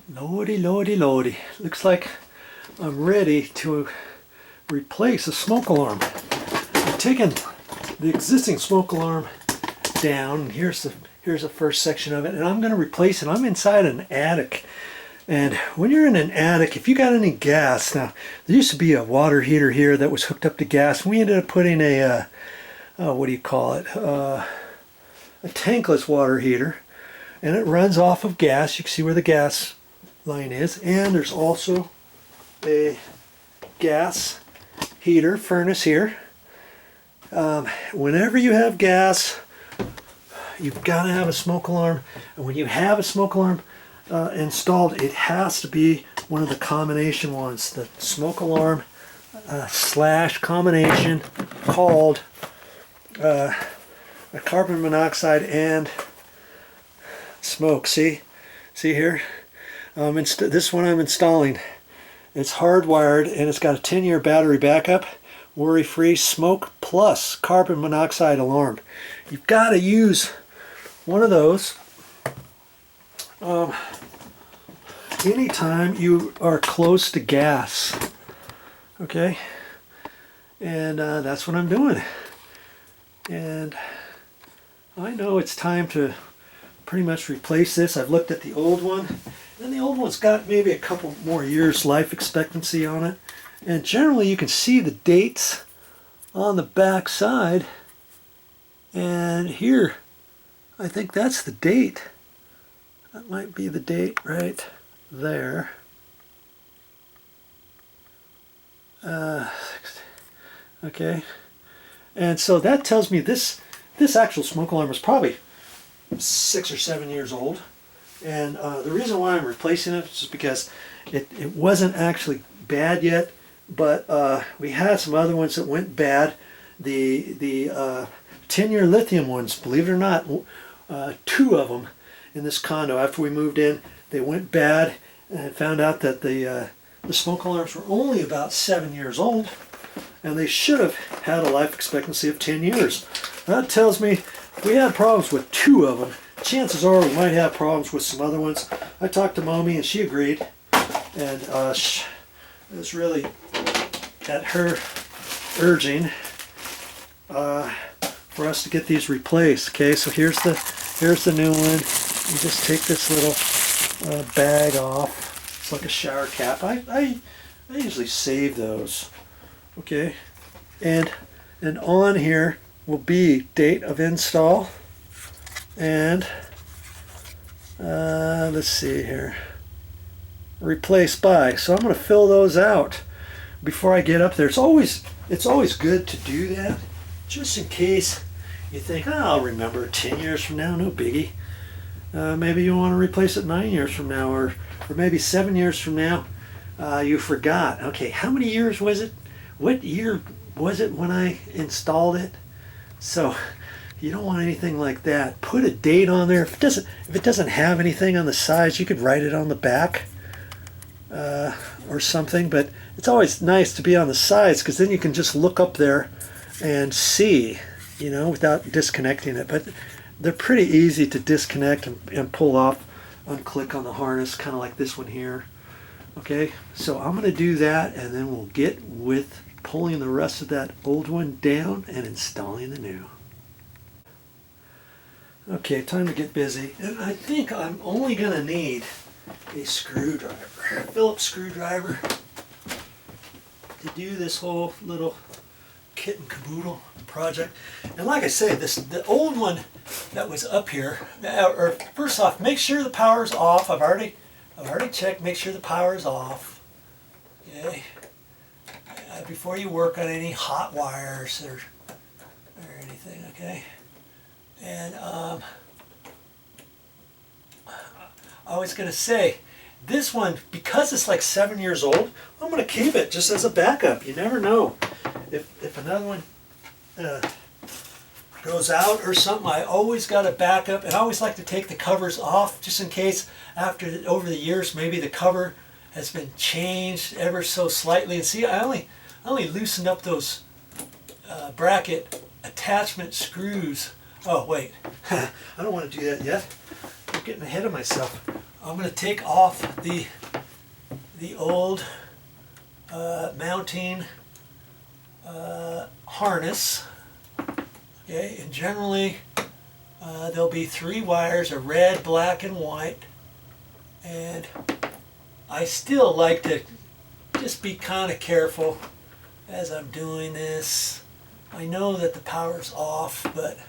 Lordy, lordy, lordy. Looks like I'm ready to replace a smoke alarm. I've taken the existing smoke alarm down, and here's the first section of it, and I'm going to replace it. I'm inside an attic, and when you're in an attic, if you got any gas, now there used to be a water heater here that was hooked up to gas, and we ended up putting a what do you call it, a tankless water heater, and it runs off of gas. You can see where the gas line is, and there's also a gas heater furnace here. Whenever you have gas, you've got to have a smoke alarm, and when you have a smoke alarm installed, it has to be one of the combination ones, the smoke alarm slash combination called a carbon monoxide and smoke. See here? This one I'm installing. It's hardwired, and it's got a 10-year battery backup, worry-free, smoke plus carbon monoxide alarm. You've got to use one of those anytime you are close to gas. Okay, and that's what I'm doing. And I know it's time to pretty much replace this. I've looked at the old one, and the old one's got maybe a couple more years life expectancy on it, and generally you can see the dates on the back side, and here I think that's the date. That might be the date right there. Okay, and so that tells me this actual smoke alarm is probably 6 or 7 years old, and the reason why I'm replacing it is because it wasn't actually bad yet, but we had some other ones that went bad. The 10-year lithium ones, believe it or not, 2 of them in this condo after we moved in, they went bad, and I found out that the smoke alarms were only about 7 years old, and they should have had a life expectancy of 10 years. That tells me if we had problems with 2 of them, chances are we might have problems with some other ones. I talked to Mommy and she agreed, and it was really at her urging for us to get these replaced. Okay, so here's the new one. You just take this little bag off. It's like a shower cap. I usually save those. Okay, and on here will be date of install, and let's see here, replaced by. So I'm going to fill those out before I get up there. It's always good to do that, just in case you think, oh, I'll remember 10 years from now, no biggie. Maybe you want to replace it 9 years from now, or maybe 7 years from now. You forgot. Okay, how many years was it? What year was it when I installed it? So you don't want anything like that. Put a date on there. If it doesn't have anything on the sides, you could write it on the back or something. But it's always nice to be on the sides, because then you can just look up there and see, you know, without disconnecting it. But they're pretty easy to disconnect and pull off, unclick on the harness, kind of like this one here. Okay, so I'm going to do that, and then we'll get with pulling the rest of that old one down and installing the new. Okay, time to get busy. And I think I'm only going to need a screwdriver, a Phillips screwdriver, to do this whole little kit and caboodle project. And like I say, the old one that was up here, or first off, make sure the power's off. I've already checked, make sure the power is off. Okay. Before you work on any hot wires or anything, okay? And I was going to say, this one, because it's like 7 years old, I'm going to keep it just as a backup. You never know. If another one goes out or something, I always got a backup, and I always like to take the covers off just in case over the years maybe the cover has been changed ever so slightly. And see, I only loosened up those bracket attachment screws. Oh wait, I don't want to do that yet. I'm getting ahead of myself. I'm going to take off the old mounting harness. Okay, and generally there'll be 3 wires, a red, black, and white. And I still like to just be kind of careful as I'm doing this. I know that the power's off, but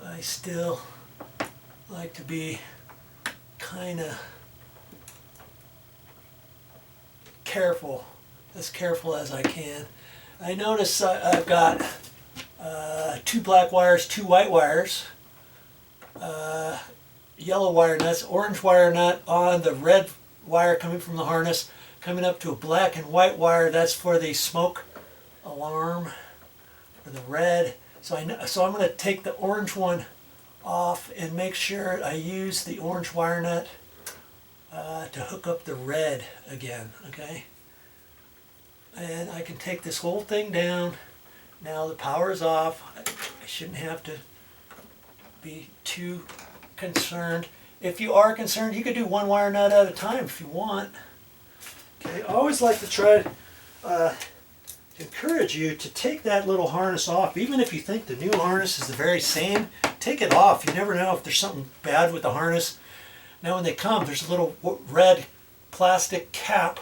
I still like to be kind of careful, as careful as I can. I notice I've got 2 black wires, 2 white wires, yellow wire nuts, orange wire nut on the red wire coming from the harness, coming up to a black and white wire. That's for the smoke alarm, for the red. So I'm going to take the orange one off and make sure I use the orange wire nut to hook up the red again, okay? And I can take this whole thing down. Now the power is off. I shouldn't have to be too concerned. If you are concerned, you could do 1 wire nut at a time if you want. Okay, I always like to try to encourage you to take that little harness off. Even if you think the new harness is the very same, take it off. You never know if there's something bad with the harness. Now when they come, there's a little red plastic cap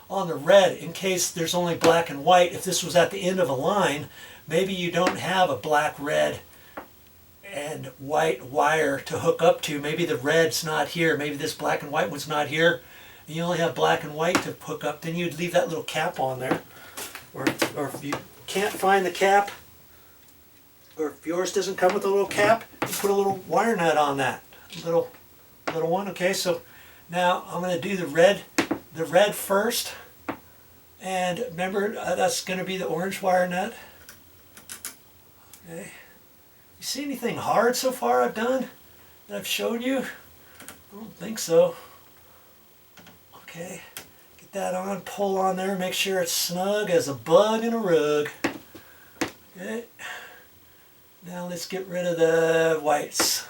on the red in case there's only black and white. If this was at the end of a line, maybe you don't have a black, red, and white wire to hook up to. Maybe the red's not here. Maybe this black and white one's not here. And you only have black and white to hook up. Then you'd leave that little cap on there. Or if you can't find the cap, or if yours doesn't come with a little cap, you put a little wire nut on that. Little one. Okay, so now I'm going to do the red first. And remember, that's going to be the orange wire nut. Okay. You see anything hard so far I've done that I've showed you? I don't think so. Okay, get that on, pull on there, make sure it's snug as a bug in a rug. Okay, now let's get rid of the whites.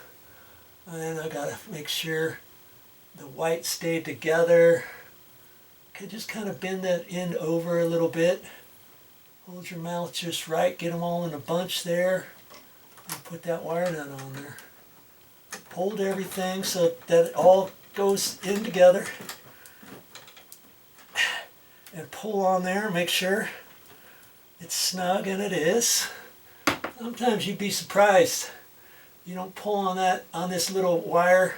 And I gotta make sure the whites stay together. Okay, just kind of bend that end over a little bit. Hold your mouth just right, get them all in a bunch there. And put that wire nut on there. Hold everything so that it all goes in together. And pull on there, make sure it's snug, and it is. Sometimes you'd be surprised. You don't pull on that, on this little wire,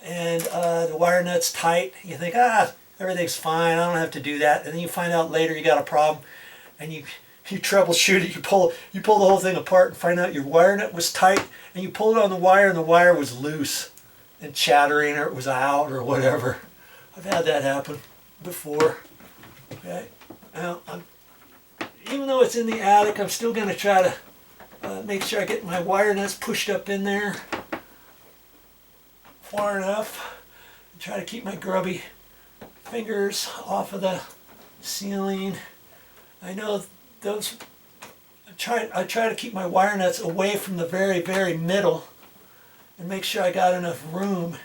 and the wire nut's tight. You think, everything's fine, I don't have to do that. And then you find out later you got a problem, and you troubleshoot it, you pull the whole thing apart and find out your wire nut was tight, and you pull it on the wire and the wire was loose and chattering, or it was out or whatever. I've had that happen before. Okay, now even though it's in the attic, I'm still going to try to make sure I get my wire nuts pushed up in there far enough. And try to keep my grubby fingers off of the ceiling. I know those. I try to keep my wire nuts away from the very, very middle, and make sure I got enough room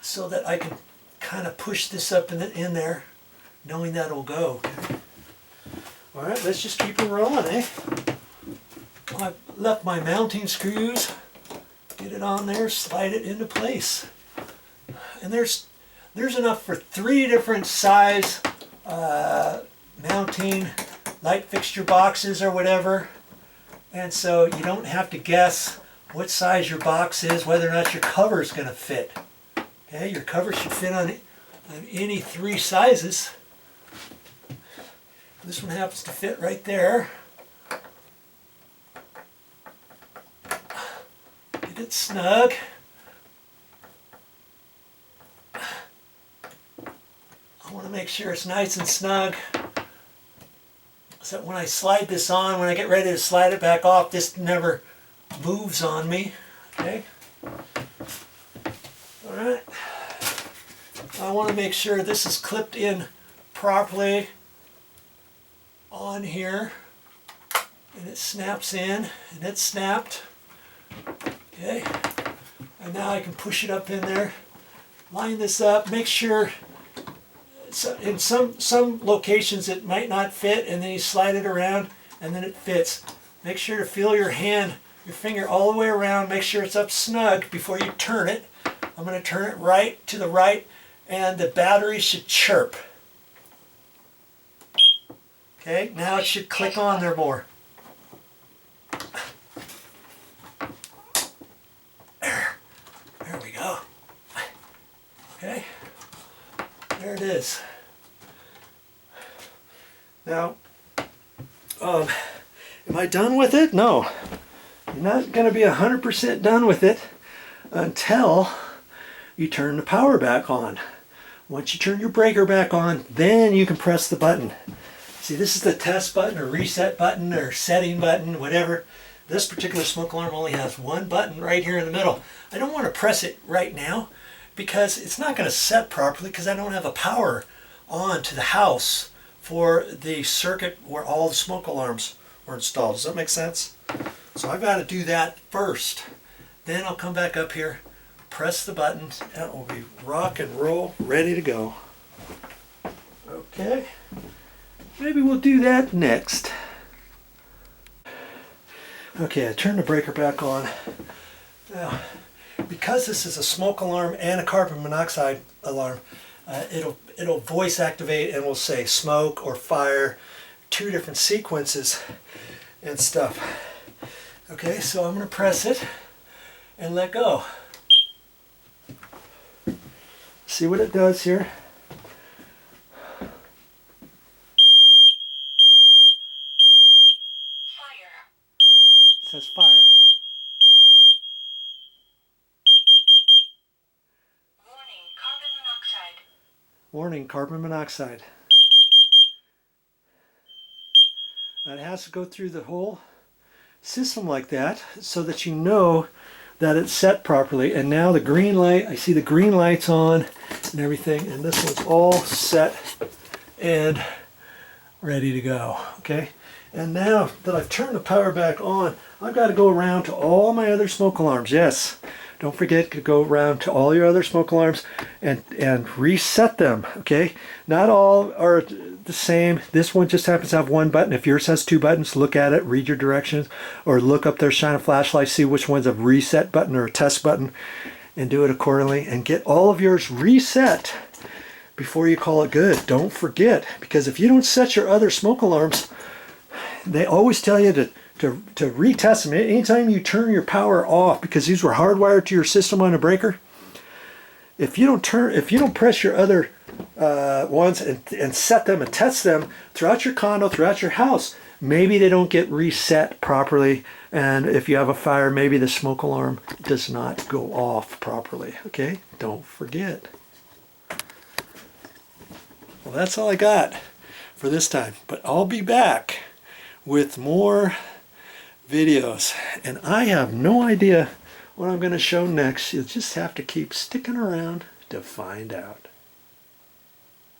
so that I can kind of push this up in there, knowing that it'll go. All right, let's just keep it rolling, eh? I've left my mounting screws. Get it on there, slide it into place, and there's enough for 3 different size mounting light fixture boxes or whatever, and so you don't have to guess what size your box is, whether or not your cover is going to fit. Okay, your cover should fit on any 3 sizes. This one happens to fit right there. Get it snug. I want to make sure it's nice and snug, so that when I slide this on, when I get ready to slide it back off, this never moves on me. Okay? Alright. I want to make sure this is clipped in properly on here, and it snaps in, and it's snapped. Okay, and now I can push it up in there line this up, make sure, so in some locations it might not fit, and then you slide it around and then it fits. Make sure to feel your hand, your finger all the way around, make sure it's up snug before you turn it. I'm going to turn it right to the right, and the battery should chirp. Okay, now it should click on there more. There we go. Okay, there it is. Now, am I done with it? No. You're not going to be 100% done with it until you turn the power back on. Once you turn your breaker back on, then you can press the button. See, this is the test button or reset button or setting button, whatever. This particular smoke alarm only has one button right here in the middle. I don't want to press it right now because it's not going to set properly because I don't have a power on to the house for the circuit where all the smoke alarms were installed. Does that make sense? So I've got to do that first. Then I'll come back up here, press the button, and it will be rock and roll, ready to go. Okay, maybe we'll do that next. Okay, I turn the breaker back on. Now, because this is a smoke alarm and a carbon monoxide alarm, it'll voice activate and will say smoke or fire, two different sequences and stuff. Okay, so I'm going to press it and let go. See what it does here. It says fire. Warning, carbon monoxide. Warning, carbon monoxide. It has to go through the whole system like that so that you know that it's set properly. And now the green light, I see the green lights on and everything, and this one's all set and ready to go. Okay, and now that I've turned the power back on, I've got to go around to all my other smoke alarms. Yes, don't forget to go around to all your other smoke alarms and reset them. Okay, not all are the same. This one just happens to have one button. If yours has two buttons, look at it, read your directions, or look up there, shine a flashlight, see which one's a reset button or a test button, and do it accordingly, and get all of yours reset before you call it good. Don't forget, because if you don't set your other smoke alarms, they always tell you to retest them. Anytime you turn your power off, because these were hardwired to your system on a breaker, if you don't press your other ones and set them and test them throughout your condo, throughout your house, maybe they don't get reset properly, and if you have a fire, maybe the smoke alarm does not go off properly. Okay, don't forget. Well, that's all I got for this time, but I'll be back with more videos, and I have no idea what I'm going to show next. You'll just have to keep sticking around to find out.